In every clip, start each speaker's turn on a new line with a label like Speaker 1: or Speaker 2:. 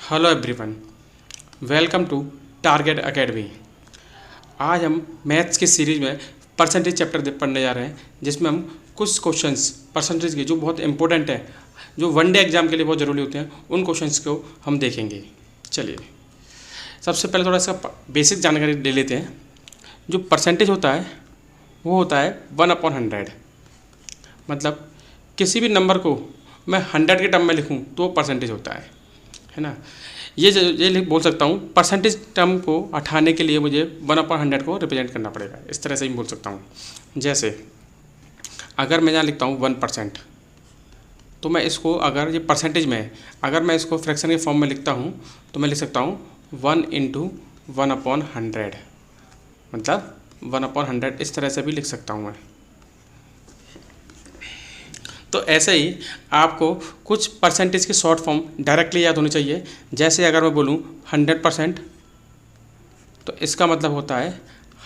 Speaker 1: Hello everyone, welcome to Target Academy. आज हम maths की सीरीज में परसेंटेज चैप्टर पढ़ने जा रहे हैं, जिसमें हम कुछ क्वेश्चंस परसेंटेज के जो बहुत इंपॉर्टेंट है, जो वनडे एग्जाम के लिए बहुत ज़रूरी होते हैं, उन क्वेश्चंस को हम देखेंगे। चलिए, सबसे पहले थोड़ा सा बेसिक जानकारी ले लेते हैं। जो परसेंटेज होता है वो होता है 1/100। मतलब किसी भी नंबर को मैं 100 के टर्म में लिखूँ तो वो परसेंटेज होता है ना। ये बोल सकता हूँ, परसेंटेज टर्म को हटाने के लिए मुझे 1/100 को रिप्रेजेंट करना पड़ेगा। इस तरह से ही बोल सकता हूँ। जैसे अगर मैं यहाँ लिखता हूँ 1%, तो मैं इसको, अगर ये परसेंटेज में है, अगर मैं इसको फ्रैक्शन के फॉर्म में लिखता हूँ तो मैं लिख सकता हूँ 1 × 1/100, मतलब 1/100। इस तरह से भी लिख सकता हूँ मैं। तो ऐसे ही आपको कुछ परसेंटेज की शॉर्ट फॉर्म डायरेक्टली याद होनी चाहिए। जैसे अगर मैं बोलूँ 100%, तो इसका मतलब होता है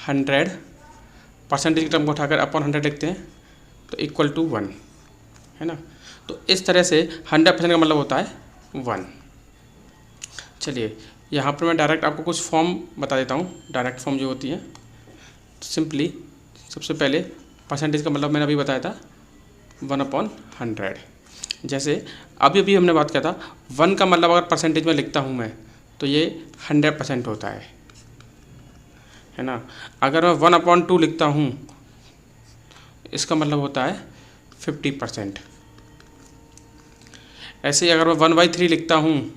Speaker 1: 100, परसेंटेज की टर्म को उठाकर अपॉन 100 लिखते हैं तो इक्वल टू 1, है ना। तो इस तरह से 100% का मतलब होता है 1। चलिए, यहाँ पर मैं डायरेक्ट आपको कुछ फॉर्म बता देता हूँ। डायरेक्ट फॉर्म जो होती है, सिंपली सबसे पहले परसेंटेज का मतलब मैंने अभी बताया था 1/100। जैसे अभी हमने बात किया था 1 का मतलब अगर परसेंटेज में लिखता हूँ मैं तो ये 100% होता है ना। अगर मैं 1/2 लिखता हूँ, इसका मतलब होता है 50%। ऐसे ही अगर मैं 1/3 लिखता हूँ,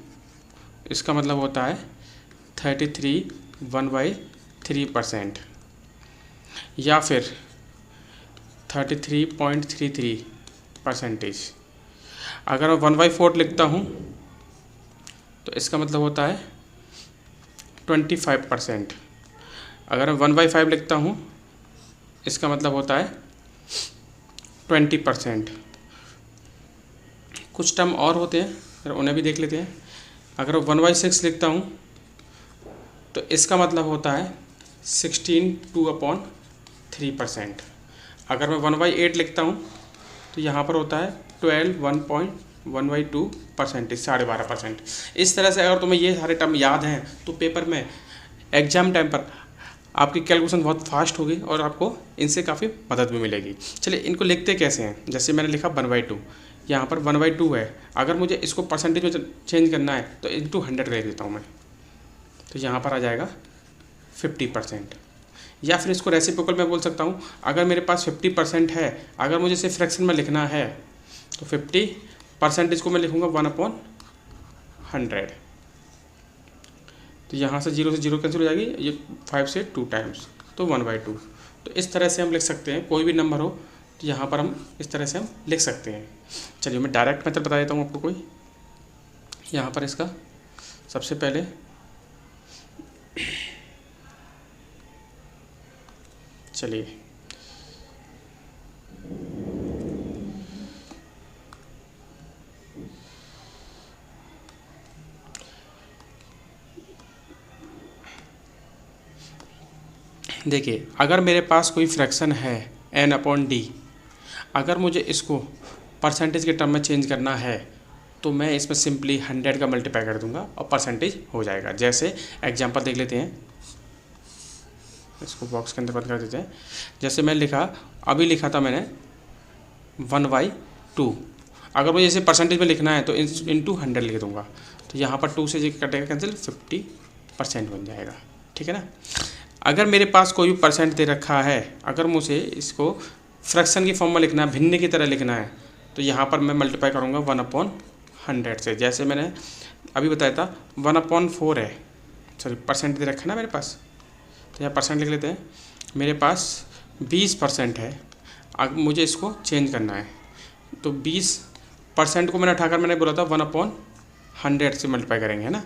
Speaker 1: इसका मतलब होता है 1/3%। या फिर 33.33%। अगर मैं 1/4 लिखता हूँ तो इसका मतलब होता है 25%। अगर मैं 1/5 लिखता हूँ, इसका मतलब होता है 20%। कुछ टर्म और होते हैं, अगर उन्हें भी देख लेते हैं। अगर मैं 1/6 लिखता हूँ तो इसका मतलब होता है 16/2/3%। अगर मैं 1/8 लिखता हूँ तो यहाँ पर होता है 12/1/2%, 12.5%। इस तरह से अगर तुम्हें ये सारे टर्म याद हैं तो पेपर में एग्जाम टाइम पर आपकी कैलकुलेशन बहुत फास्ट होगी और आपको इनसे काफ़ी मदद भी मिलेगी। चलिए, इनको लिखते कैसे हैं। जैसे मैंने लिखा 1/2, यहाँ पर 1/2 है। अगर मुझे इसको परसेंटेज में चेंज करना है तो इंटू 100 लिख देता हूँ मैं, तो यहाँ पर आ जाएगा 50%। या फिर इसको रेसिप्रोकल में बोल सकता हूँ। अगर मेरे पास 50% है, अगर मुझे इसे फ्रैक्शन में लिखना है तो 50% को मैं लिखूँगा 1/100। तो यहाँ से 0 से 0 कैंसिल हो जाएगी, ये 5 से 2 टाइम्स, तो 1/2। तो इस तरह से हम लिख सकते हैं। कोई भी नंबर हो तो यहाँ पर हम इस तरह से हम लिख सकते हैं। चलिए, मैं डायरेक्ट मेथड बता देता हूँ आपको कोई। यहाँ पर इसका सबसे पहले चलिए, देखिए, अगर मेरे पास कोई फ्रैक्शन है n/d, अगर मुझे इसको परसेंटेज के टर्म में चेंज करना है तो मैं इसमें सिंपली 100 का मल्टीप्लाई कर दूंगा और परसेंटेज हो जाएगा। जैसे एग्जांपल देख लेते हैं, इसको बॉक्स के अंदर बंद कर देते हैं। जैसे मैं अभी लिखा था मैंने 1/2। अगर मुझे इसे परसेंटेज में लिखना है तो इंटू 100 लिख दूंगा, तो यहाँ पर 2 से जो कटेगा कैंसिल, 50% बन जाएगा। ठीक है ना। अगर मेरे पास कोई भी परसेंट दे रखा है, अगर मुझे इसको फ्रैक्शन की फॉर्म में लिखना है, भिन्न की तरह लिखना है, तो यहाँ पर मैं मल्टीप्लाई करूँगा 1/100 से। जैसे मैंने अभी बताया था 1/4 है, सॉरी परसेंट दे रखा है ना मेरे पास, तो यहाँ परसेंट लिख लेते हैं। मेरे पास 20% है, अगर मुझे इसको चेंज करना है तो 20% को मैंने उठाकर मैंने बोला था 1/100 से मल्टीप्लाई करेंगे, है ना,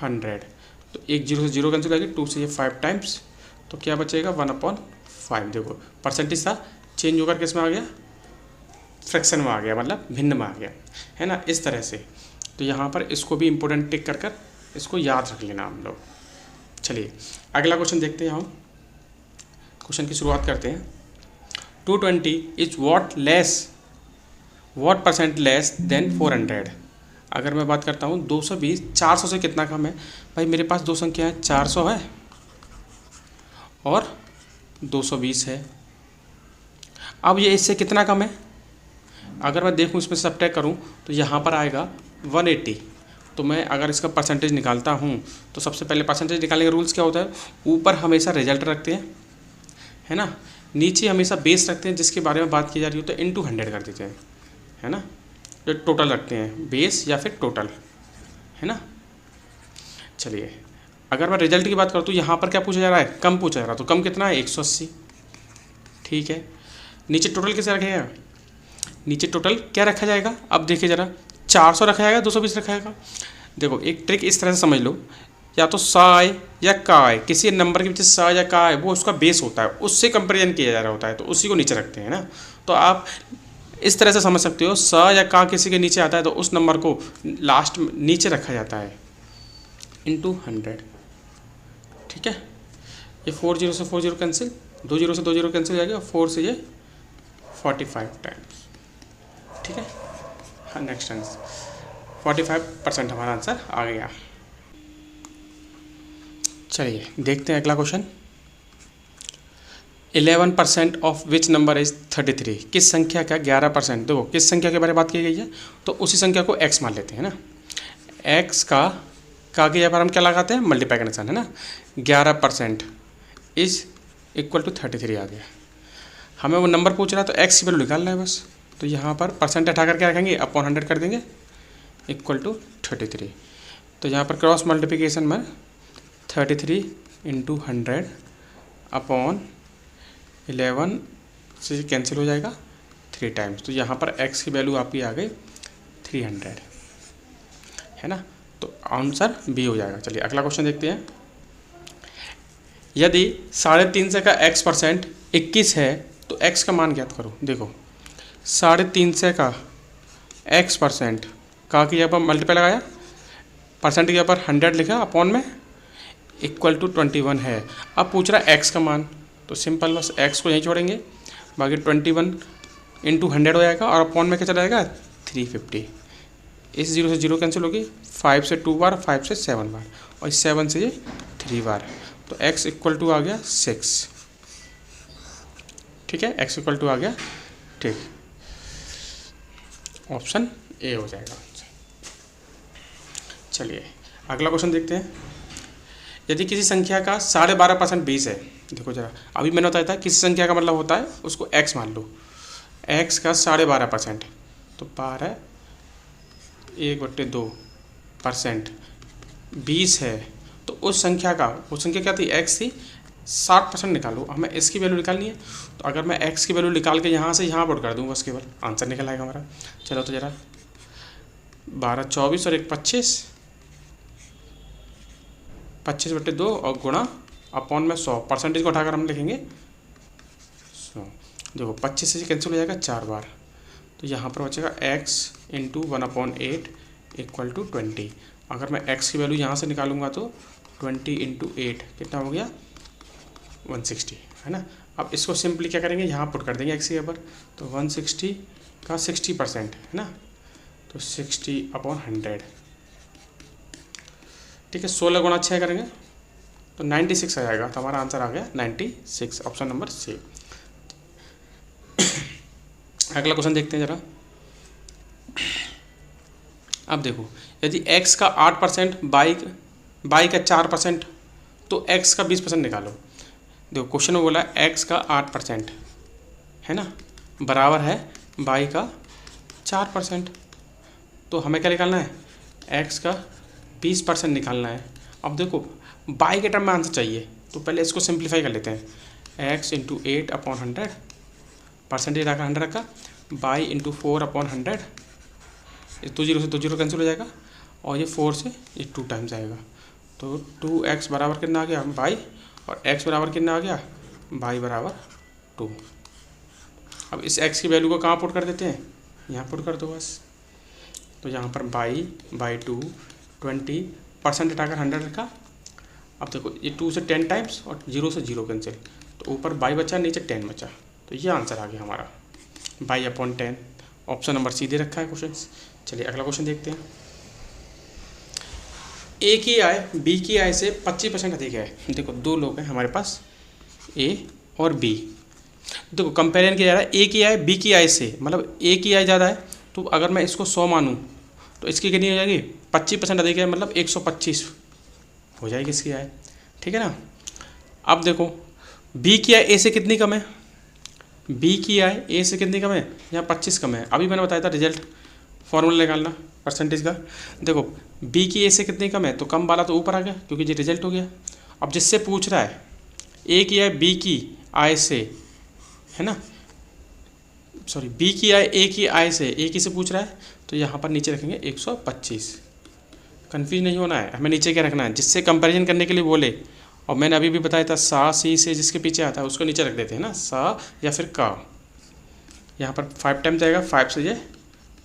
Speaker 1: 100। तो एक 0 से 0 कैंसिल हो जाएगी, 2 से ये 5 टाइम्स, तो क्या बचेगा 1/5। देखो, परसेंटेज था, चेंज होकर किस में आ गया, फ्रैक्शन में आ गया, मतलब भिन्न में आ गया, है ना। इस तरह से तो यहाँ पर इसको भी इम्पोर्टेंट टिक कर इसको याद रख लेना हम लोग। चलिए, अगला क्वेश्चन देखते हैं। हम क्वेश्चन की शुरुआत करते हैं। 220 is what percent less than 400। अगर मैं बात करता हूँ 220 400 से कितना कम है, भाई मेरे पास दो संख्या है, 400 है और 220 है। अब ये इससे कितना कम है, अगर मैं देखूँ इसमें सब्ट्रैक्ट करूँ तो यहाँ पर आएगा 180। तो मैं अगर इसका परसेंटेज निकालता हूँ तो सबसे पहले परसेंटेज निकालने का रूल्स क्या होता है, ऊपर हमेशा रिजल्ट रखते हैं, है ना, नीचे हमेशा बेस रखते हैं, जिसके बारे में बात की जा रही हो तो इंटू 100 कर देते हैं, है ना, जो टोटल रखते हैं बेस या फिर टोटल, है ना। चलिए अगर मैं रिजल्ट की बात करूँ तो यहाँ पर क्या पूछा जा रहा है, कम पूछा जा रहा है, तो कम कितना है 180, ठीक है। नीचे टोटल कैसे रखेगा, नीचे टोटल क्या रखा जाएगा, अब देखिए ज़रा 400 रखा जाएगा 220 रखा जाएगा। देखो एक ट्रिक इस तरह से समझ लो, या तो साय या काय, किसी नंबर के पीछे सा या का है वो उसका बेस होता है, उससे कंपेरिजन किया जा रहा होता है, तो उसी को नीचे रखते हैं ना। तो आप इस तरह से समझ सकते हो, सा या का किसी के नीचे आता है तो उस नंबर को लास्ट में नीचे रखा जाता है इंटू 100, ठीक है। ये 40 से 40 कैंसिल, 20 से 20 कैंसिल हो जाएगा, 4 से ये 45 टाइम्स, ठीक है। हाँ नेक्स्ट आंसर 45% हमारा आंसर आ गया। चलिए देखते हैं अगला question. 11% of which number is 33, किस संख्या का 11%, देखो किस संख्या के बारे में बात की गई है तो उसी संख्या को x मान लेते हैं ना। x का की जगह पर हम क्या लगाते हैं, मल्टीप्लाई का निशान, है ना। 11% इज इक्वल टू 33 आ गया। हमें वो नंबर पूछ रहा है तो x की वैल्यू निकालना है बस। तो यहाँ पर परसेंट हटा करके रखेंगे, अपॉन 100 कर देंगे, इक्वल टू 33। तो यहाँ पर क्रॉस मल्टीप्लिकेशन में 33 इंटू 100 अपॉन 11 से कैंसिल हो जाएगा 3 टाइम्स। तो यहाँ पर x की वैल्यू आपकी आ गई 300, है ना। तो आंसर बी हो जाएगा। चलिए अगला क्वेश्चन देखते हैं। यदि 3.5 का x% 21 है तो x का मान ज्ञात करो। देखो 3.5 का x% का की जगह पर मल्टीप्लाई लगाया, परसेंट की जगह पर 100 लिखा, अपॉन में इक्वल टू 21 है। अब पूछ रहा है x का मान, तो सिंपल बस x को यहीं छोड़ेंगे, बाकी 21 इंटू 100 हो जाएगा और अपॉन में क्या चला जाएगा 350। इस 0 से 0 कैंसिल होगी, 5 से 2 बार, 5 से 7 बार और 7 से ये 3 बार। तो x इक्वल टू आ गया 6, ठीक है, x इक्वल टू आ गया, ठीक, ऑप्शन ए हो जाएगा। चलिए अगला क्वेश्चन देखते हैं। यदि किसी संख्या का 12.5% 20 है, देखो जरा अभी मैंने बताया था किसी संख्या का मतलब होता है उसको x मान लो, x का 12.5% तो 12 1/2% 20 है, तो उस संख्या का, वो संख्या क्या थी, x थी, 60% निकालो। हमें इसकी वैल्यू निकालनी है, तो अगर मैं x की वैल्यू निकाल के यहाँ से यहाँ पुट कर दूँ बस केवल आंसर निकल आएगा हमारा। चलो तो जरा 12 24 और 1 25, 25/2 और गुणा अपॉन में 100, परसेंटेज को उठाकर हम लिखेंगे 100। देखो 25 से कैंसिल हो जाएगा 4 बार, तो यहाँ पर बचेगा x इंटू 1/8 इक्वल टू 20। अगर मैं x की वैल्यू यहाँ से निकालूंगा तो 20 इंटू 8 कितना हो गया 160, है ना। अब इसको सिंपली क्या करेंगे, यहाँ पुट कर देंगे x के ऊपर, तो 160 का 60%, है ना, तो 60/100, ठीक है। 16 गुणा 6 करेंगे तो 96 आ जाएगा। तो हमारा आंसर आ गया 96, ऑप्शन नंबर सी। अगला क्वेश्चन देखते हैं जरा। अब देखो यदि x का 8%, y का 4%, तो x का 20% निकालो। देखो क्वेश्चन में बोला x का 8%, है ना, बराबर है y का 4%, तो हमें क्या निकालना है, x का 20% निकालना है। अब देखो y के टर्म में आंसर चाहिए, तो पहले इसको सिंप्लीफाई कर लेते हैं। x इंटू 8/100, परसेंटेज रखा 100 रखा, y इंटू 4/100, 0 से 0 कैंसिल हो जाएगा और ये 4 से ये 2 टाइम्स आएगा। तो 2x बराबर कितना आ गया y, और x बराबर कितना आ गया y बराबर 2। अब इस x की वैल्यू को कहाँ पुट कर देते हैं, यहाँ पुट कर दो बस। तो यहाँ पर y/2 20% हटाकर 100 रखा। अब देखो ये 2 से 10 टाइम्स और 0 से 0 कैंसिल, तो ऊपर y बचा, नीचे 10 बचा, तो ये आंसर आ गया हमारा y/10। ऑप्शन नंबर सी दे रखा है क्वेश्चन। चलिए अगला क्वेश्चन देखते हैं। ए की आय बी की आय से 25% अधिक है। देखो दो लोग हैं हमारे पास, ए और बी। देखो कंपेरिजन किया जा रहा है ए की आय बी की आय से, मतलब ए की आय ज़्यादा है तो अगर मैं इसको 100 मानूँ तो इसकी कितनी हो जाएगी, 25% अधिक है, मतलब 125 हो जाएगी इसकी आय। ठीक है ना। अब देखो बी की आय ए से कितनी कम है, बी की आय ए से कितनी कम है, यहाँ 25 कम है। अभी मैंने बताया था रिजल्ट फॉर्मूला निकालना परसेंटेज का। देखो बी की ए से कितनी कम है तो कम वाला तो ऊपर आ गया क्योंकि ये रिजल्ट हो गया। अब जिससे पूछ रहा है ए की आय बी की आय से, है ना, सॉरी बी की आय ए की आय से, ए की से पूछ रहा है तो यहाँ पर नीचे रखेंगे 125। कन्फ्यूज नहीं होना है, हमें नीचे क्या रखना है, जिससे कंपैरिजन करने के लिए बोले। और मैंने अभी भी बताया था सा सी से जिसके पीछे आता है उसको नीचे रख देते हैं ना, सा या फिर का। यहाँ पर 5 टाइम्स आएगा, 5 से ये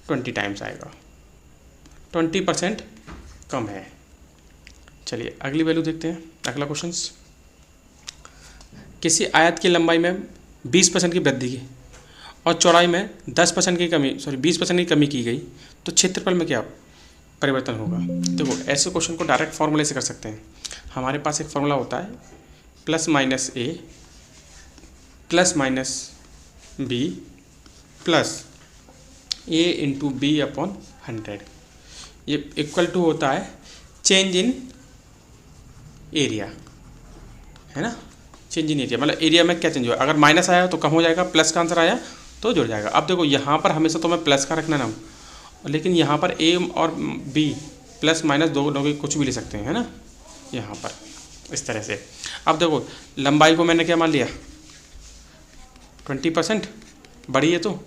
Speaker 1: 20 टाइम्स आएगा, 20% कम है। चलिए अगली वैल्यू देखते हैं, अगला क्वेश्चन। किसी आयत की लंबाई में 20% की वृद्धि की और चौड़ाई में 10% की कमी, सॉरी 20% की कमी की गई तो क्षेत्रफल में क्या परिवर्तन होगा। देखो ऐसे क्वेश्चन को डायरेक्ट फॉर्मूले से कर सकते हैं। हमारे पास एक फार्मूला होता है plus minus A plus minus b plus a into B upon 100। ये इक्वल टू होता है चेंज इन एरिया, है ना, चेंज इन एरिया, मतलब एरिया में क्या चेंज हुआ। अगर माइनस आया तो कम हो जाएगा, प्लस का आंसर आया तो जुड़ जाएगा। अब देखो यहाँ पर हमेशा तो मैं प्लस का रखना ना, लेकिन यहाँ पर ए और बी प्लस माइनस दो लोग कुछ भी ले सकते हैं, है ना, यहाँ पर इस तरह से। अब देखो लंबाई को मैंने क्या मान लिया 20% बड़ी है, तो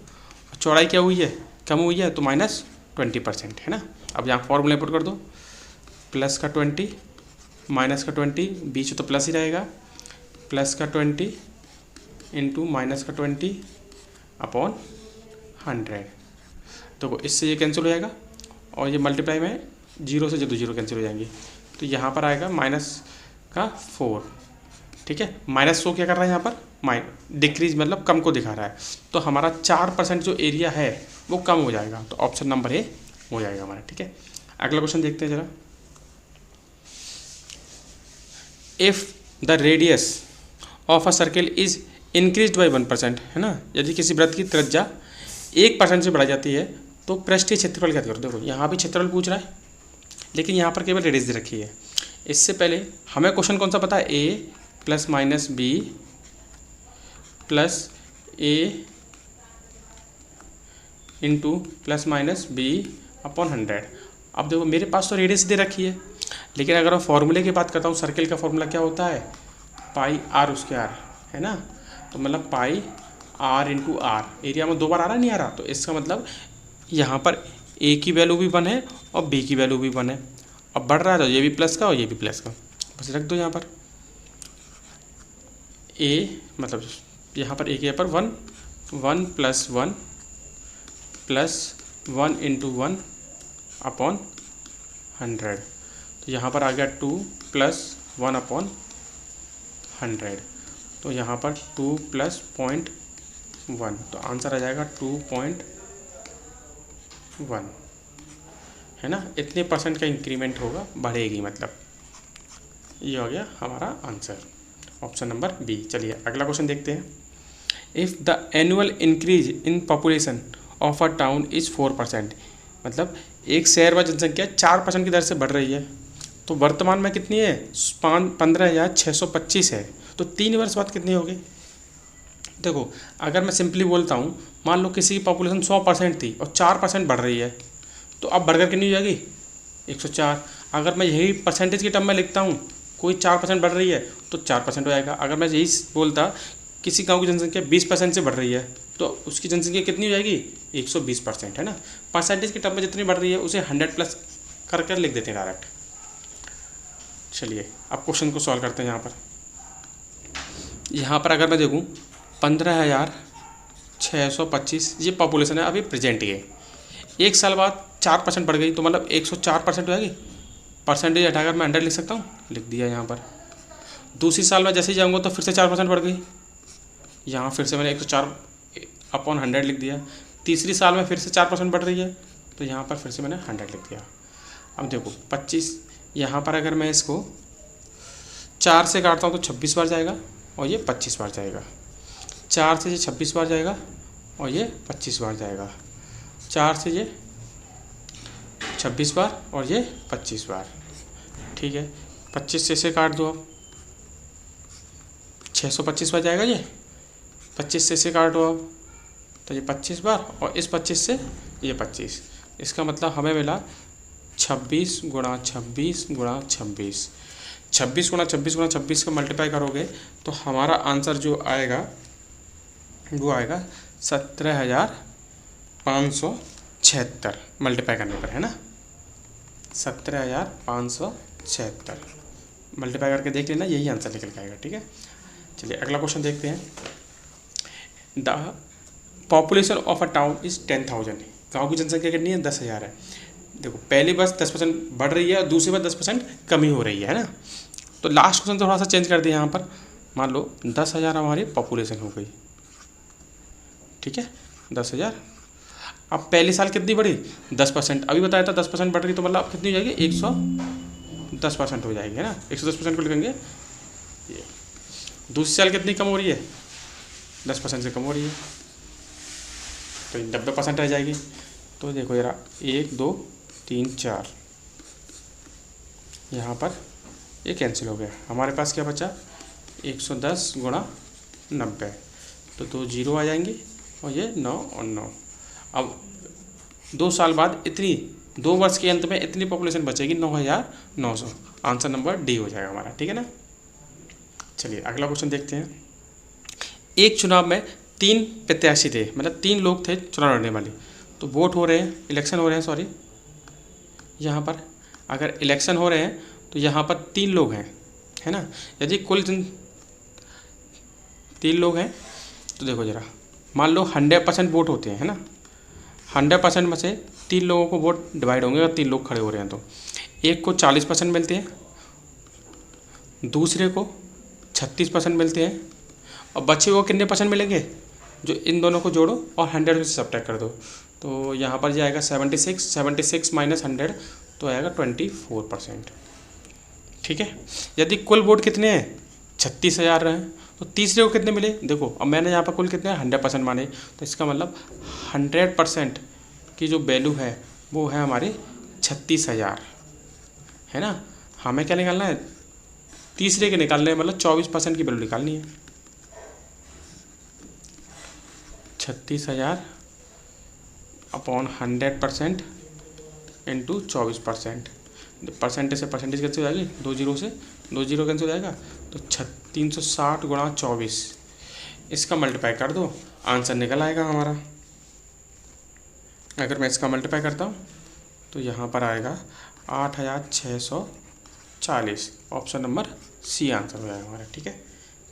Speaker 1: चौड़ाई क्या हुई है, कम हुई है, तो माइनस 20%, है ना। अब यहाँ फॉर्मूला पुट कर दो, प्लस का 20 माइनस का 20, बीच तो प्लस ही रहेगा, प्लस का 20 इंटू माइनस का 20 अपॉन 100। तो इससे ये कैंसिल हो जाएगा और ये मल्टीप्लाई में जीरो से जीरो कैंसिल हो जाएंगे, तो यहाँ पर आएगा माइनस का 4। ठीक है, माइनस 100 क्या कर रहा है यहाँ पर, डिक्रीज मतलब कम को दिखा रहा है, तो हमारा 4% जो एरिया है वो कम हो जाएगा, तो ऑप्शन नंबर ए हो जाएगा हमारा। ठीक है, अगला क्वेश्चन देखते हैं जरा। If the radius of a circle is increase by 1%, है ना, यदि किसी वृत्त की त्रिज्या 1% से बढ़ाई जाती है तो पृष्ठीय क्षेत्रफल क्या करो। देखो यहाँ भी क्षेत्रफल पूछ रहा है, लेकिन यहाँ पर केवल रेडियस दे रखी है। इससे पहले हमें क्वेश्चन कौन सा पता है, a plus minus b plus a into plus minus b upon 100। अब देखो मेरे पास तो रेडियस दे रखी है, लेकिन अगर मैं फॉर्मूले की बात करता हूँ, सर्किल का फॉर्मूला क्या होता है, पाई आर स्क्वायर, है ना, तो मतलब पाई आर इंटू आर। एरिया में 2 बार आ रहा नहीं आ रहा, तो इसका मतलब यहाँ पर ए की वैल्यू भी 1 है और बी की वैल्यू भी 1 है। अब बढ़ रहा है तो ये भी प्लस का और ये भी प्लस का, बस रख दो यहाँ पर ए, मतलब यहाँ पर ए के पर 1 प्लस 1 प्लस 1 इंटू 1 अपॉन 100, तो यहाँ पर आ गया 2 प्लस 1 अपॉन 100, तो यहाँ पर 2 प्लस 0.1, तो आंसर आ जाएगा 2.1, है ना। इतने % का इंक्रीमेंट होगा, बढ़ेगी, मतलब ये हो गया हमारा आंसर, ऑप्शन नंबर बी। चलिए अगला क्वेश्चन देखते हैं। If the annual increase in population of a town is 4%, मतलब एक शहर व जनसंख्या 4% की दर से बढ़ रही है, तो वर्तमान में कितनी है, 15,625 है, तो 3 वर्ष बाद कितनी होगी। देखो अगर मैं सिंपली बोलता हूँ, मान लो किसी की पॉपुलेशन 100% थी और 4% बढ़ रही है, तो अब बढ़कर कितनी हो जाएगी 104। अगर मैं यही परसेंटेज की टर्म में लिखता हूँ, कोई 4% बढ़ रही है तो 4% हो जाएगा। अगर मैं यही बोलता किसी गांव की जनसंख्या 20% से बढ़ रही है तो उसकी जनसंख्या कितनी हो जाएगी 120%, है ना। परसेंटेज की टर्म में जितनी बढ़ रही है उसे 100 प्लस कर लिख देते हैं डायरेक्ट। चलिए अब क्वेश्चन को सॉल्व करते हैं। यहाँ पर अगर मैं देखूँ 15,625 ये पॉपुलेशन है अभी प्रेजेंट ये, एक साल बाद 4% बढ़ गई तो मतलब 104% हो जाएगी। परसेंटेज हटाकर मैं 100 लिख सकता हूँ, लिख दिया यहाँ पर। दूसरी साल में जैसे ही जाऊँगा तो फिर से 4% बढ़ गई, यहाँ फिर से मैंने 104 अपॉन 100 लिख दिया। तीसरी साल में फिर से 4% बढ़ रही है तो यहाँ पर फिर से मैंने 100 लिख दिया। अब देखो 25 यहाँ पर अगर मैं इसको 4 से काटता हूँ तो 26 बार जाएगा और ये 25 बार जाएगा। 4 से ये 26 बार जाएगा और ये 25 बार जाएगा। 4 से ये 26 बार और ये 25 बार। ठीक है, 25 से इसे काट दो अब, 625 बार जाएगा ये। 25 से इसे काटो अब, तो ये 25 बार और इस 25 से ये 25। इसका मतलब हमें मिला 26 गुणा 26 गुणा 26। 26 गुणा 26 गुणा 26 का मल्टीप्लाई करोगे तो हमारा आंसर जो आएगा वो आएगा 17,576 मल्टीप्लाई करने पर, है ना। 17,576 मल्टीप्लाई करके देख लेना, यही आंसर निकल के आएगा। ठीक है, चलिए अगला क्वेश्चन देखते हैं। The population of a town is 10,000। गाँव की जनसंख्या कितनी है? 10,000 है। देखो पहली बस 10% बढ़ रही है और दूसरी बार 10% कमी हो रही है ना। तो लास्ट क्वेश्चन थोड़ा सा चेंज कर दिया यहाँ पर। मान लो 10,000 हमारी पॉपुलेशन हो गई, ठीक है, 10,000। अब पहले साल कितनी बढ़ी? 10%। अभी बताया था 10% बढ़ रही, तो मतलब कितनी हो जाएगी? 110% हो जाएगी, है ना। 110% को लिखेंगे ये। दूसरी साल कितनी कम हो रही है? 10% से कम हो रही है, तो 90% रह जाएगी। तो देखो जरा, 1 2 3 4, यहाँ पर ये कैंसिल हो गया। हमारे पास क्या बचा? 110 गुणा 90, तो 2 0 आ जाएंगे और ये 9 और 9। अब 2 साल बाद इतनी, 2 वर्ष के अंत में इतनी पॉपुलेशन बचेगी 9,900। आंसर नंबर डी हो जाएगा हमारा। ठीक है ना। चलिए अगला क्वेश्चन देखते हैं। एक चुनाव में 3 प्रत्याशी थे, मतलब 3 लोग थे चुनाव लड़ने वाले। तो वोट हो रहे हैं, इलेक्शन हो रहे हैं, सॉरी, यहाँ पर अगर इलेक्शन हो रहे हैं तो यहाँ पर 3 लोग हैं, है ना। यदि कुल 3 लोग हैं तो देखो ज़रा, मान लो 100% वोट होते हैं, है ना। 100% में से 3 लोगों को वोट डिवाइड होंगे और 3 लोग खड़े हो रहे हैं, तो एक को 40% मिलते हैं, दूसरे को 36% मिलते हैं, और बचे वो कितने परसेंट मिलेंगे? जो इन दोनों को जोड़ो और 100 में से सब्ट्रैक्ट कर दो, तो यहाँ पर जाएगा 76 माइनस 100, तो आएगा 24%। ठीक है। यदि कुल वोट कितने हैं? 36,000 रहे, तो तीसरे को कितने मिले? देखो अब मैंने यहाँ पर कुल कितने 100% माने, तो इसका मतलब 100% की जो वैल्यू है वो है हमारी 36,000, है ना। हमें क्या निकालना है? तीसरे के निकालने हैं, मतलब 24% की वैल्यू निकालनी है। 36,000 अपॉन 100% इंटू 24%। परसेंटेज से परसेंटेज कैंसिल हो जाएगी, 2 0 से 2 0 कैंसिल हो जाएगा, तो 360 गुणा 24, इसका मल्टीप्लाई कर दो, आंसर निकल आएगा हमारा। अगर मैं इसका मल्टीप्लाई करता हूँ तो यहाँ पर आएगा 8,640। ऑप्शन नंबर सी आंसर हो जाएगा हमारा। ठीक है,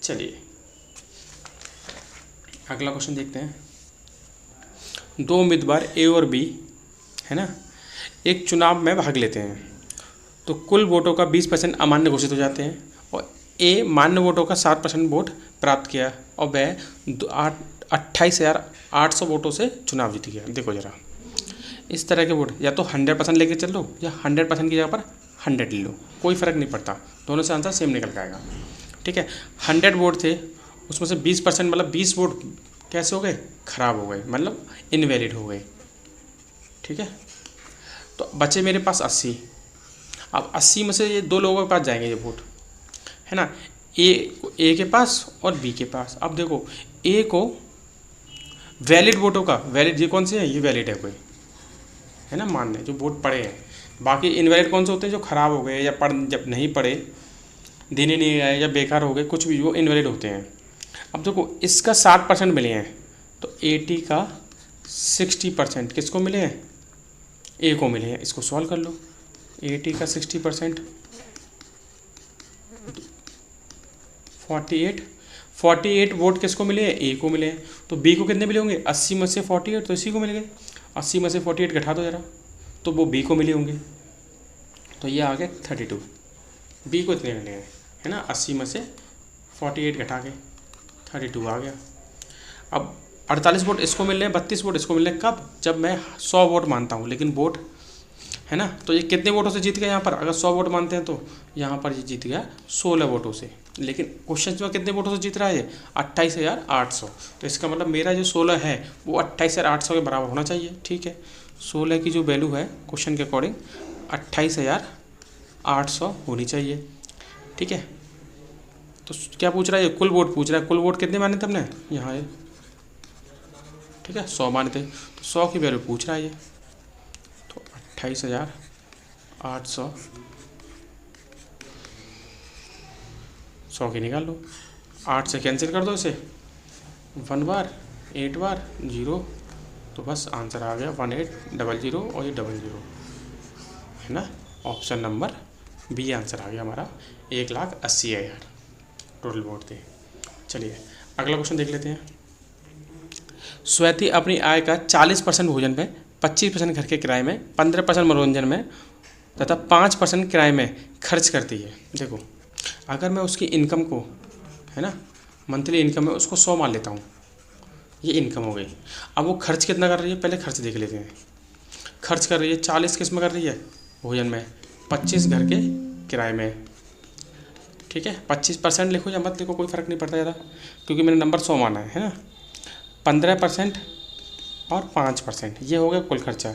Speaker 1: चलिए अगला क्वेश्चन देखते हैं। 2 उम्मीदवार ए और बी, है ना, एक चुनाव में भाग लेते हैं, तो कुल वोटों का 20% अमान्य घोषित हो जाते हैं, और ए मान्य वोटों का 7% वोट प्राप्त किया और वह 28,800 वोटों से चुनाव जीत गया। देखो जरा, इस तरह के वोट या तो 100% लेके चल लो या 100% की जगह पर 100 ले लो, कोई फ़र्क नहीं पड़ता, दोनों से आंसर सेम निकल आएगा। ठीक है, 100 वोट थे, उसमें से 20% मतलब 20 वोट कैसे हो गए? ख़राब हो गए, मतलब इनवैलिड हो गए। ठीक है, तो बचे मेरे पास 80। अब 80 में से ये 2 लोगों के पास जाएंगे ये वोट, है ना, ए के पास और बी के पास। अब देखो, ए को वैलिड वोटों का, वैलिड ये कौन से है? ये वैलिड है कोई, है ना, मान्य जो वोट पड़े हैं। बाकी इनवैलिड कौन से होते हैं? जो ख़राब हो गए या जब नहीं पड़े, देने नहीं आए या बेकार हो गए, कुछ भी, वो इनवैलिड होते हैं। अब देखो, इसका 60% मिले हैं, तो 80 का 60% किसको मिले हैं? ए को मिले हैं। इसको सॉल्व कर लो, 80 का 60% 48 वोट किसको मिले हैं? ए को मिले हैं। तो बी को कितने मिले होंगे? 80 में से 48, तो इसी को मिल गए। 80 में से 48 घटा दो जरा, तो वो बी को मिले होंगे, तो ये आ गए 32। बी को इतने मिले हैं, है ना, 80 में से 48 घटा के 32 आ गया। अब 48 वोट इसको मिल रहे हैं, 32 वोट इसको मिल रहे हैं। कब? जब मैं 100 वोट मानता हूँ, लेकिन वोट, है ना। तो ये कितने वोटों से जीत गया यहाँ पर, अगर 100 वोट मानते हैं तो यहाँ पर ये जीत गया 16 वोटों से। लेकिन क्वेश्चन में कितने वोटों से जीत रहा है ये, 28,800। तो इसका मतलब मेरा जो 16 है वो 28,800 के बराबर होना चाहिए। ठीक है, 16 की जो वैल्यू है क्वेश्चन के अकॉर्डिंग 28,800 होनी चाहिए। ठीक है, तो क्या पूछ रहा है ये, कुल वोट पूछ रहा है। कुल वोट कितने माने थे हमने यहाँ ये, ठीक है 100 माने थे, तो 100 की वैल्यू पूछ रहा है ये। तो 28,800 100 की निकाल लो, 8 से कैंसिल कर दो इसे, 1 बार 8 बार 0, तो बस आंसर आ गया 1800 और ये 00 है ना। ऑप्शन नंबर बी आंसर आ गया हमारा, 1,80,000 टोटल वोट थे। चलिए अगला क्वेश्चन देख लेते हैं। स्वेति अपनी आय का 40% भोजन में, 25% घर के किराए में, 15% मनोरंजन में तथा 5% किराए में खर्च करती है। देखो अगर मैं उसकी इनकम को, है ना, मंथली इनकम है उसको 100 मान लेता हूँ, ये इनकम हो गई। अब वो खर्च कितना कर रही है, पहले खर्च देख लेते हैं। खर्च कर रही है 40 किस में कर रही है, भोजन में, 25 घर के किराए में। ठीक है, 25% लिखो या मत लिखो कोई फ़र्क नहीं पड़ता ज़्यादा, क्योंकि मैंने नंबर 100 माना है ना। 15% और 5% ये हो गया कुल खर्चा।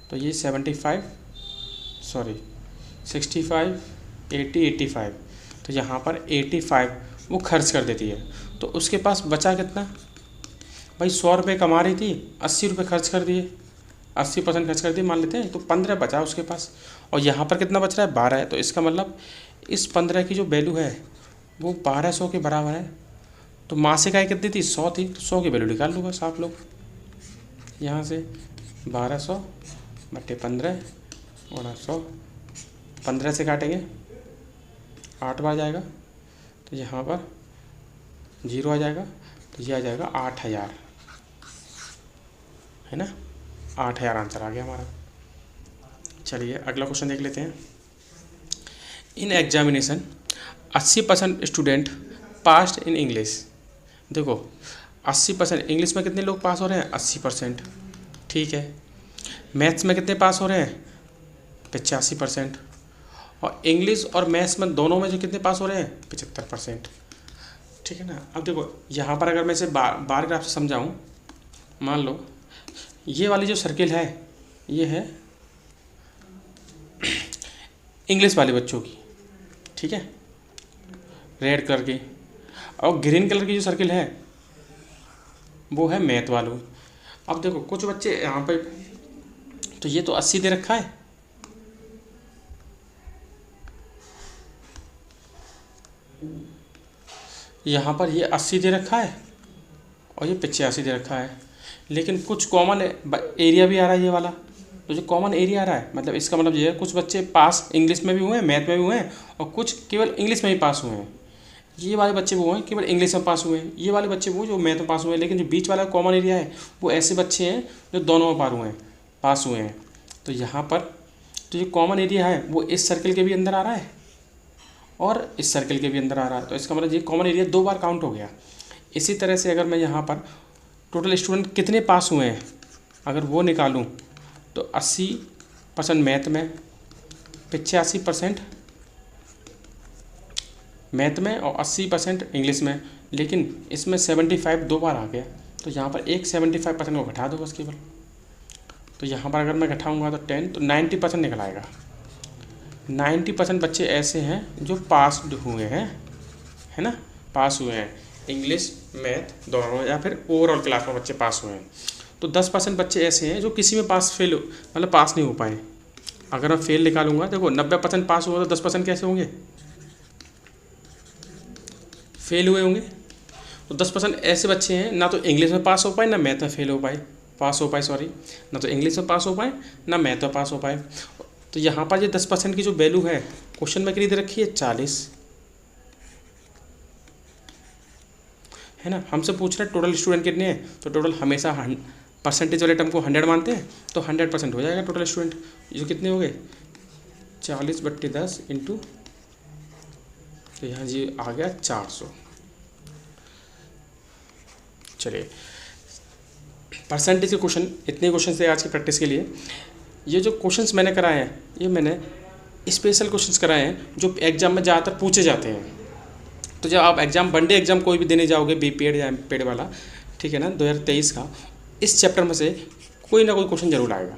Speaker 1: तो ये 65 80 85, तो यहाँ पर 85 वो खर्च कर देती है। तो उसके पास बचा कितना भाई, 100 रुपये कमा रही थी, 80 रुपये खर्च कर दिए, 80% खर्च कर दिए मान लेते हैं, तो 15 बचा उसके पास। और यहाँ पर कितना बच रहा है, 12 है। तो इसका मतलब इस 15 की जो वैल्यू है वो 1200 के बराबर है। तो मासिक आय कितनी थी, 100 थी, तो 100 की वैल्यू निकाल लो बस आप लोग यहाँ से। 1200 बटे 15 गुणा 100, 15 से काटेंगे 8 बार जाएगा, तो यहाँ पर 0 आ जाएगा, तो ये आ जाएगा 8,000, है ना। 8,000 आंसर आ गया हमारा। चलिए अगला क्वेश्चन देख लेते हैं। In examination 80% student passed in English. देखो 80% इंग्लिश में कितने लोग पास हो रहे हैं, 80%। ठीक है, मैथ्स में कितने पास हो रहे हैं, 85%। और इंग्लिश और मैथ्स में दोनों में जो कितने पास हो रहे हैं, 75%। ठीक है ना। अब देखो यहाँ पर अगर मैं इसे बार ग्राफ से समझाऊँ, मान लो ये वाली जो सर्किल है ये है इंग्लिश वाले बच्चों की, ठीक है, रेड कलर की, और ग्रीन कलर की जो सर्किल है वो है मैथ वालों। अब देखो कुछ बच्चे यहाँ पे, तो ये तो 80 दे रखा है, यहाँ पर ये 80 दे रखा है और ये 85 दे रखा है। लेकिन कुछ कॉमन एरिया भी आ रहा है ये वाला, तो जो कॉमन एरिया आ रहा है मतलब इसका मतलब ये है कुछ बच्चे पास इंग्लिश में भी हुए हैं, मैथ में भी हुए हैं, और कुछ केवल इंग्लिश में ही पास हुए हैं। ये वाले बच्चे वो हैं केवल इंग्लिश में पास हुए हैं, ये वाले बच्चे वो जो मैथ में पास हुए हैं। लेकिन जो बीच वाला कॉमन एरिया है वो ऐसे बच्चे हैं जो दोनों में पास हुए हैं। तो यहाँ पर तो जो कॉमन एरिया है वो इस सर्किल के भी अंदर आ रहा है और इस सर्किल के भी अंदर आ रहा है। तो इसका मतलब ये कॉमन एरिया 2 बार काउंट हो गया। इसी तरह से अगर मैं यहाँ पर टोटल स्टूडेंट कितने पास हुए हैं अगर वो निकालूँ, तो 80% मैथ में, 85% मैथ में और 80% इंग्लिश में। लेकिन इसमें 75 2 बार आ गया, तो यहाँ पर एक 75% को घटा दो बस केवल। तो यहाँ पर अगर मैं घटाऊँगा तो 10, तो 90% निकल आएगा। 90% बच्चे ऐसे हैं जो पास हुए हैं, है ना, पास हुए हैं इंग्लिश मैथ दोनों, या फिर ओवरऑल क्लास में बच्चे पास हुए हैं। तो 10% बच्चे ऐसे हैं जो किसी में पास फेल मतलब पास नहीं हो पाए। अगर मैं फेल निकालूंगा, देखो 90% पास हुआ तो 10% कैसे होंगे, फेल हुए होंगे। तो 10% ऐसे बच्चे हैं ना तो इंग्लिश में पास हो पाए ना मैथ में फेल हो पाए, ना तो इंग्लिश में पास हो पाए ना मैथ में पास हो पाए। तो यहाँ पर ये 10% की जो वैल्यू है क्वेश्चन में कितनी दे रखी है, 40, है ना। हमसे पूछ रहा है टोटल स्टूडेंट कितने हैं, तो टोटल हमेशा परसेंटेज वाले टर्म को 100 मानते हैं, तो 100% हो जाएगा टोटल स्टूडेंट। जो कितने हो गए, 40/10 इंटू, तो यहाँ जी आ गया 400। चलिए परसेंटेज के क्वेश्चन, इतने क्वेश्चन थे आज की प्रैक्टिस के लिए। ये जो क्वेश्चंस मैंने कराए हैं ये मैंने स्पेशल क्वेश्चंस कराए हैं जो एग्ज़ाम में ज़्यादातर पूछे जाते हैं। तो जब आप एग्ज़ाम वनडे एग्ज़ाम कोई भी देने जाओगे बीपीएड या एमपीएड वाला, ठीक है ना, 2023 का, इस चैप्टर में से कोई ना कोई क्वेश्चन जरूर आएगा,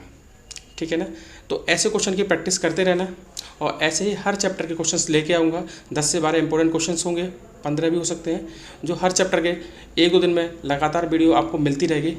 Speaker 1: ठीक है ना। तो ऐसे क्वेश्चन की प्रैक्टिस करते रहना और ऐसे ही हर चैप्टर के क्वेश्चंस लेके आऊँगा। 10 से 12 इंपॉर्टेंट क्वेश्चंस होंगे, 15 भी हो सकते हैं, जो हर चैप्टर के 1-2 दिन में लगातार वीडियो आपको मिलती रहेगी।